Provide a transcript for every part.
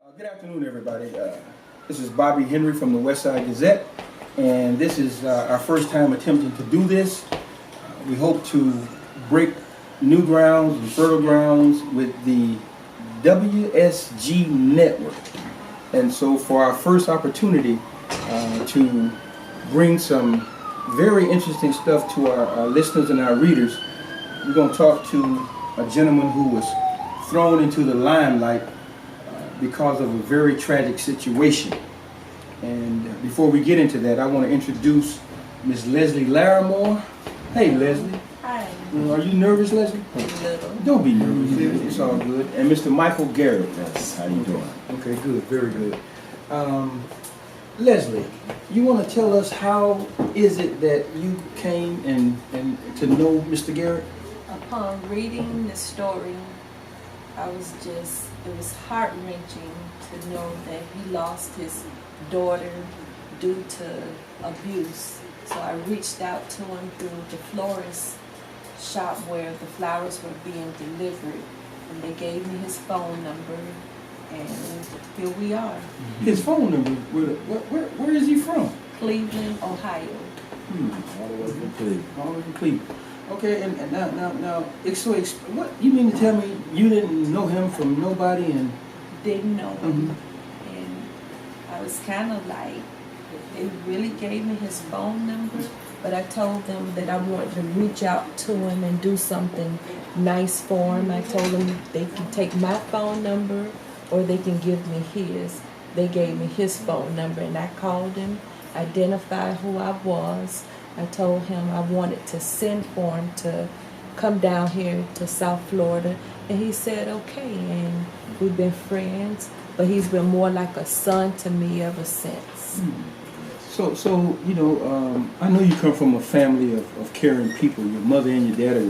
Good afternoon, everybody. This is Bobby Henry from the Westside Gazette, and this is our first time attempting to do this. We hope to break new grounds and fertile grounds with the WSG network. And so for our first opportunity to bring some very interesting stuff to our listeners and our readers, we're going to talk to a gentleman who was thrown into the limelight because of a very tragic situation. And before we get into that, I want to introduce Miss Leslie Larimore. Hey, Leslie. Hi. Are you nervous, Leslie? A little. Don't be nervous. It's all good. And Mr. Miclhal Garrett. Yes, how you doing? Okay, good. Very good. Leslie, you want to tell us how is it that you came and to know Mr. Garrett? Upon reading the story, it was heart-wrenching to know that he lost his daughter due to abuse. So I reached out to him through the florist shop where the flowers were being delivered, and they gave me his phone number, and here we are. His phone number, where is he from? Cleveland, Ohio. All the way from Cleveland. All the way from Cleveland. Okay, and now, what you mean to tell me you didn't know him from nobody and Didn't know him. And I was kind of like, they really gave me his phone number, but I told them that I wanted to reach out to him and do something nice for him. I told them they can take my phone number or they can give me his. They gave me his phone number, and I called him, identified who I was. I told him I wanted to send for him to come down here to South Florida, and he said okay, and we've been friends, but he's been more like a son to me ever since. So I know you come from a family of caring people. Your mother and your daddy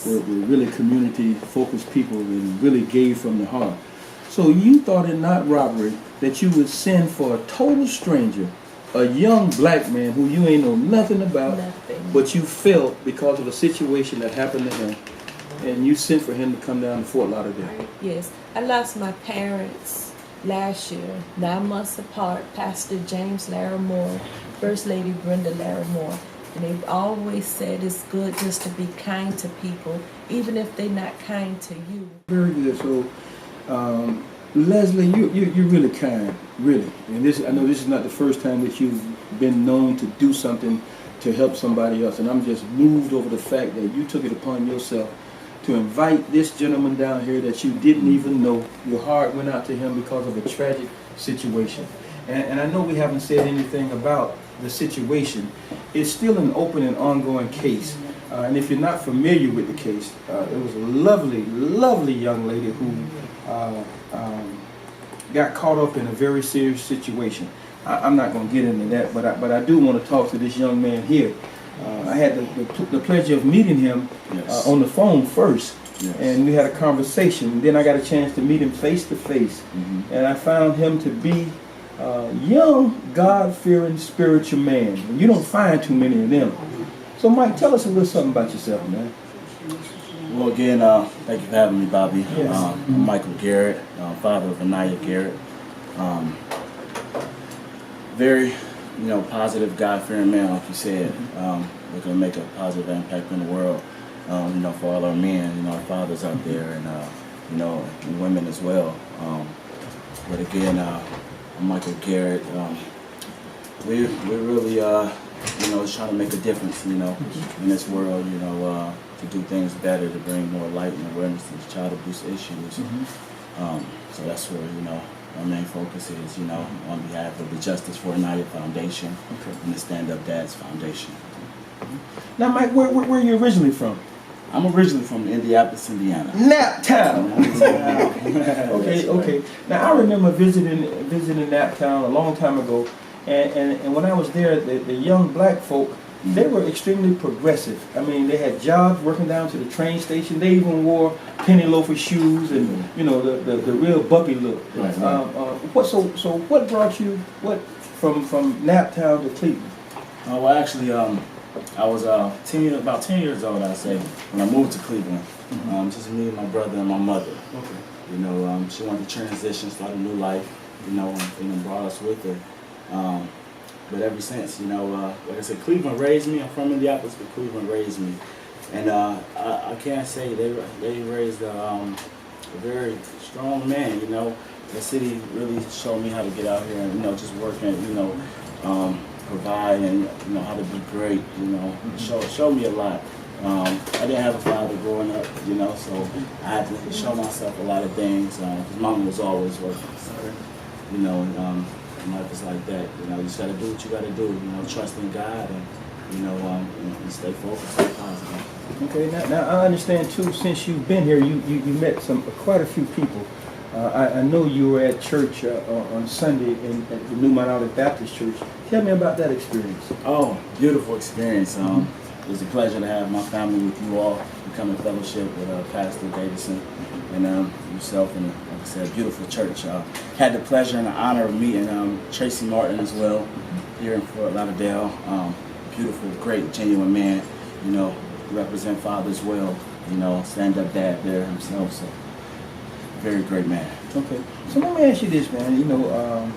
were really community-focused people and really gave from the heart. So you thought it not robbery that you would send for a total stranger, a young black man who you ain't know nothing about, but you felt because of a situation that happened to him, and you sent for him to come down to Fort Lauderdale. Yes, I lost my parents last year, 9 months apart. Pastor James Larimore, First Lady Brenda Larimore, and they've always said it's good just to be kind to people, even if they're not kind to you. Very good. So, Leslie, you're really kind, really. And I know this is not the first time that you've been known to do something to help somebody else. And I'm just moved over the fact that you took it upon yourself to invite this gentleman down here that you didn't even know. Your heart went out to him because of a tragic situation. And I know we haven't said anything about the situation. It's still an open and ongoing case. And if you're not familiar with the case, it was a lovely, lovely young lady who got caught up in a very serious situation. I'm not going to get into that, but I do want to talk to this young man here. I had the pleasure of meeting him on the phone first, and we had a conversation. Then I got a chance to meet him face to face, and I found him to be a young, God-fearing, spiritual man. And you don't find too many of them. So, Mike, tell us a little something about yourself, man. Well, again, thank you for having me, Bobby. Yes. I'm Miclhal Garrett, father of Aniya Garrett. Very, positive, God-fearing man, like you said. Looking to make a positive impact in the world. For all our men, our fathers out there, and and women as well. But again, I'm Miclhal Garrett. We're really, trying to make a difference, in this world, to do things better, to bring more light and awareness to the child abuse issues. So that's where, our main focus is, on behalf of the Justice for Aniya Foundation and the Stand Up Dads Foundation. Now, Mike, where are you originally from? I'm originally from Indianapolis, Indiana. Naptown. Okay. Now, I remember visiting Naptown a long time ago, and when I was there, the young black folk, they were extremely progressive. I mean, they had jobs working down to the train station. They even wore penny loafer shoes and the real bumpy look. Right. So what brought you from Naptown to Cleveland? Well, actually, I was about 10 years old, I'd say, when I moved to Cleveland. Just me, my brother, and my mother. Okay. You know, she wanted to transition, start a new life, you know, and brought us with her. But ever since, you know, like I said, Cleveland raised me. I'm from Indianapolis, but Cleveland raised me. And I can't say they raised a very strong man, you know. The city really showed me how to get out here and, you know, just work and, you know, provide and, you know, how to be great, you know. Showed me a lot. I didn't have a father growing up, you know, so I had to show myself a lot of things. His mom was always working, so, you know, and life is like that. You know, you just got to do what you got to do, you know, trust in God and, you know, and stay focused, stay positive. Okay, now I understand too, since you've been here, you met quite a few people. I know you were at church on Sunday at the New Mount Olive Baptist Church. Tell me about that experience. Oh, beautiful experience. It was a pleasure to have my family with you all, become in fellowship with Pastor Davidson and yourself, and like I said, beautiful church. Had the pleasure and the honor of meeting Tracy Martin as well here in Fort Lauderdale. Beautiful, great, genuine man. You know, represent fathers well. You know, stand-up dad there himself. So, very great man. Okay, so let me ask you this, man. You know,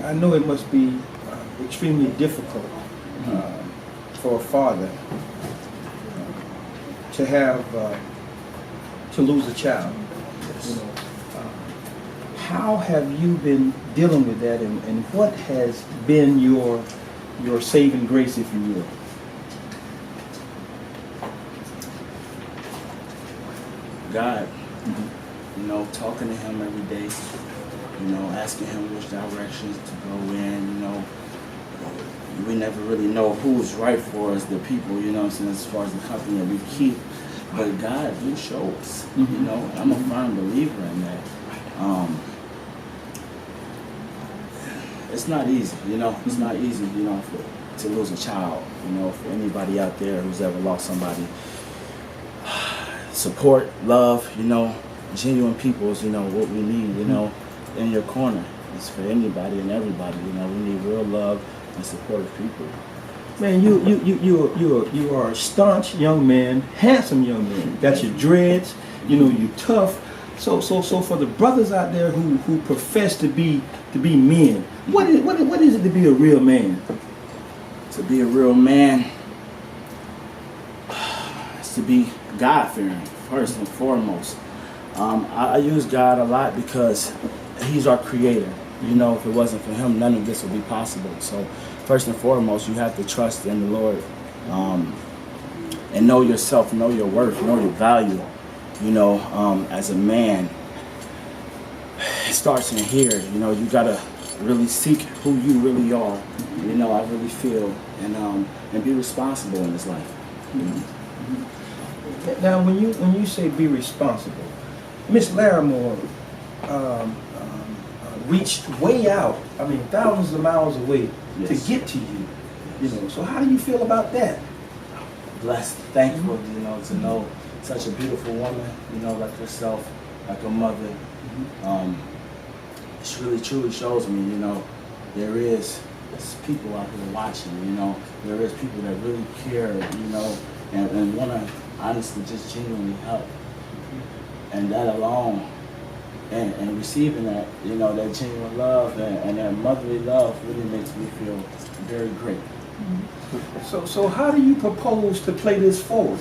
I know it must be extremely difficult for a father to have to lose a child. You know, how have you been dealing with that, and what has been your saving grace, if you will? God. You know, talking to him every day, you know, asking him which directions to go in, you know. We never really know who's right for us, the people, you know what I'm saying, as far as the company that we keep. But God do show us, you know. I'm a firm believer in that. It's not easy, you know. It's not easy, you know, to lose a child, you know, for anybody out there who's ever lost somebody. Support, love, you know. Genuine people is, you know, what we need, you know, in your corner. It's for anybody and everybody, you know. We need real love and supportive people. Man, you are a staunch young man, handsome young man. Got your dreads, you know, you tough. So for the brothers out there who profess to be men, what is it to be a real man? To be a real man is to be God-fearing, first and foremost. I use God a lot because he's our creator. You know, if it wasn't for him, none of this would be possible. So first and foremost, you have to trust in the Lord and know yourself, know your worth, know your value. You know, as a man, it starts in here. You know, you gotta really seek who you really are. You know, I really feel, and be responsible in this life. Now, when you say be responsible, Miss Larimore reached way out. I mean, thousands of miles away to get to you. You know, so how do you feel about that? Blessed, thankful, you know, to know such a beautiful woman, you know, like yourself, like a mother. It really truly shows me, you know, there's people out here watching, you know, there is people that really care, you know, and want to honestly just genuinely help. And that alone, and receiving that, you know, that genuine love and that motherly love really makes me feel very great. So how do you propose to play this forward?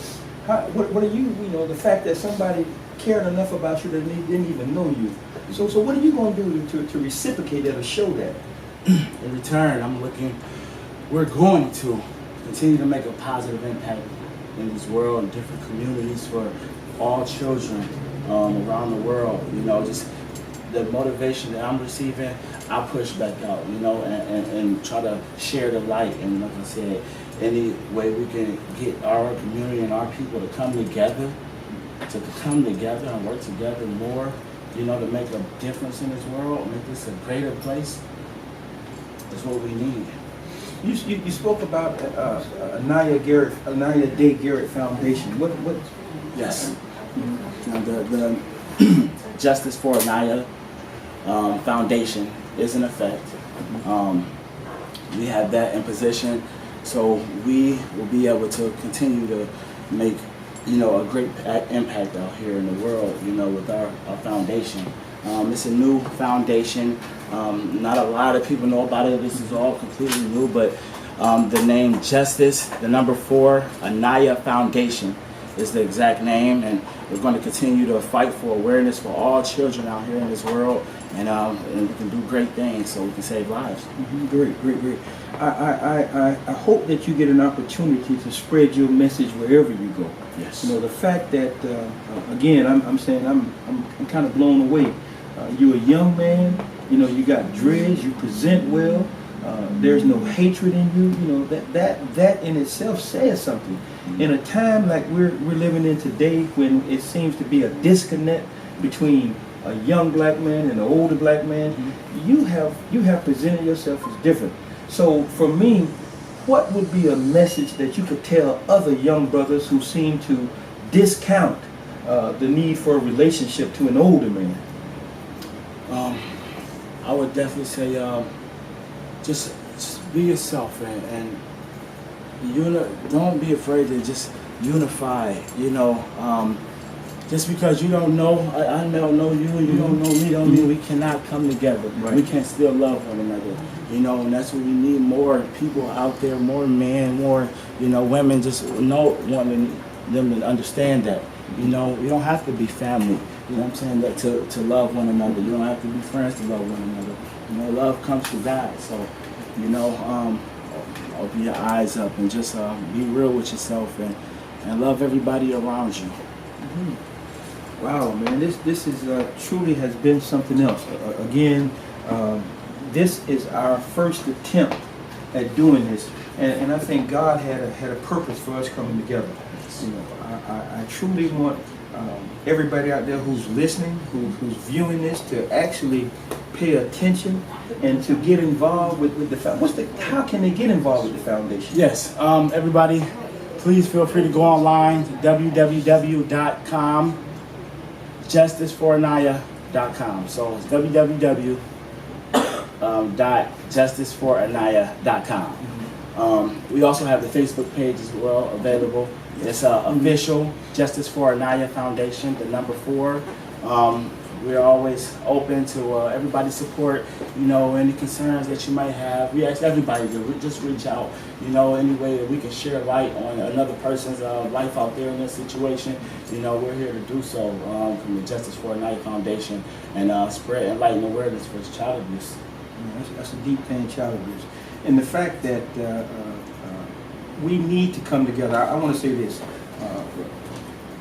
What are you know, the fact that somebody cared enough about you that they didn't even know you. So what are you going to do to reciprocate that or show that? In return, we're going to continue to make a positive impact in this world, in different communities, for all children around the world. You know, just the motivation that I'm receiving, I push back out, you know, and try to share the light. And like I said, any way we can get our community and our people to come together and work together more, you know, to make a difference in this world, make this a greater place, is what we need. You spoke about Aniya Day Garrett Foundation. What? Yes. The Justice for Aniya Foundation is in effect. We have that in position. so we will be able to continue to make, a great impact out here in the world, with our foundation. It's a new foundation. Not a lot of people know about it. This is all completely new, but the name Justice, the number 4, Aniya Foundation is the exact name, and we're going to continue to fight for awareness for all children out here in this world, and we can do great things so we can save lives. Great. I hope that you get an opportunity to spread your message wherever you go. Yes. The fact that again, I'm saying I'm kind of blown away. You're a young man. You got dreads. You present well. There's no hatred in you. That in itself says something. In a time like we're living in today, when it seems to be a disconnect between a young black man and an older black man, you have presented yourself as different. So for me, what would be a message that you could tell other young brothers who seem to discount the need for a relationship to an older man? I would definitely say just be yourself and don't be afraid to just unify. Just because you don't know, I don't know you and you don't know me, don't mean we cannot come together. Right. We can still love one another. And that's what we need, more people out there, more men, more, women, just wanting them to understand that. You don't have to be family. You know what I'm saying? That to love one another. You don't have to be friends to love one another. Love comes from God. So, open your eyes up and just be real with yourself and love everybody around you. Wow, man, this is truly has been something else. Again, this is our first attempt at doing this, and I think God had a purpose for us coming together. I truly want everybody out there who's listening, who's viewing this, to actually pay attention and to get involved with the foundation. How can they get involved with the foundation? Yes, everybody, please feel free to go online, www.com, justiceforaniya.com. So it's www.justiceforaniya.com. We also have the Facebook page as well available. It's official Justice for Aniya Foundation, the number 4. We're always open to everybody's support. Any concerns that you might have. We ask everybody to just reach out. Any way that we can share light on another person's life out there in this situation. We're here to do so from the Justice for Aniya Foundation and spread enlightened awareness for child abuse. That's a deep thing, child abuse, and the fact that we need to come together. I want to say this.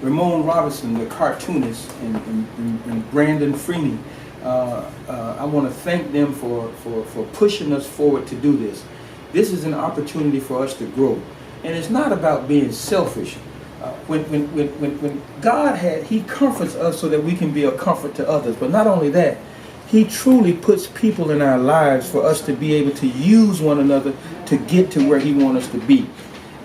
Ramon Robinson, the cartoonist, and Brandon Freeney, I want to thank them for pushing us forward to do this. This is an opportunity for us to grow. And it's not about being selfish. When God He comforts us so that we can be a comfort to others. But not only that, He truly puts people in our lives for us to be able to use one another to get to where He wants us to be.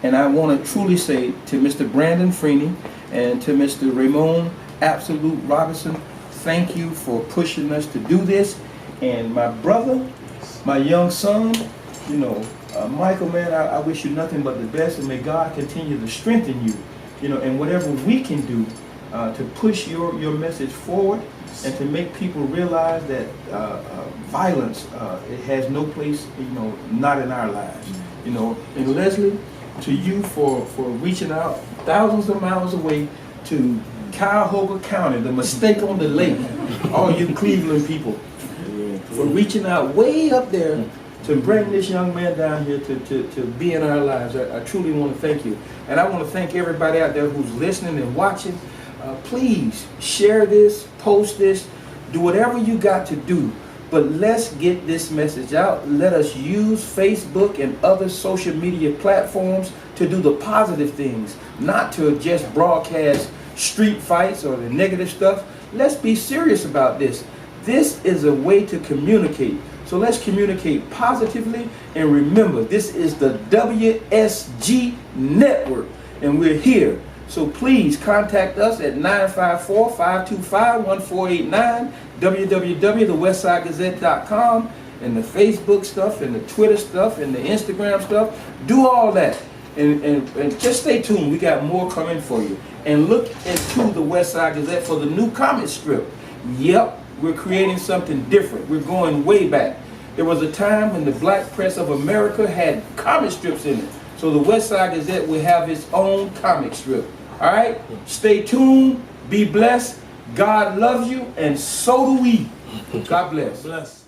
And I want to truly say to Mr. Brandon Freeney and to Mr. Ramon Absolute Robinson, thank you for pushing us to do this. And my brother, my young son, Michael, man, I wish you nothing but the best, and may God continue to strengthen you, and whatever we can do to push your message forward and to make people realize that violence, it has no place, not in our lives, And Leslie, to you for reaching out thousands of miles away to Cuyahoga County, the mistake on the lake, all you Cleveland people, for reaching out way up there to bring this young man down here to be in our lives. I truly want to thank you. And I want to thank everybody out there who's listening and watching. Please share this, post this, do whatever you got to do. But let's get this message out. Let us use Facebook and other social media platforms to do the positive things, not to just broadcast street fights or the negative stuff. Let's be serious about this. This is a way to communicate. So let's communicate positively, and remember, this is the WSG Network, and we're here. So please contact us at 954-525-1489, www.thewestsidegazette.com, and the Facebook stuff and the Twitter stuff and the Instagram stuff. Do all that. And just stay tuned. We got more coming for you. And look into the Westside Gazette for the new comic strip. Yep, we're creating something different. We're going way back. There was a time when the Black Press of America had comic strips in it. So the Westside Gazette will have its own comic strip. All right? Stay tuned. Be blessed. God loves you, and so do we. God bless. Bless.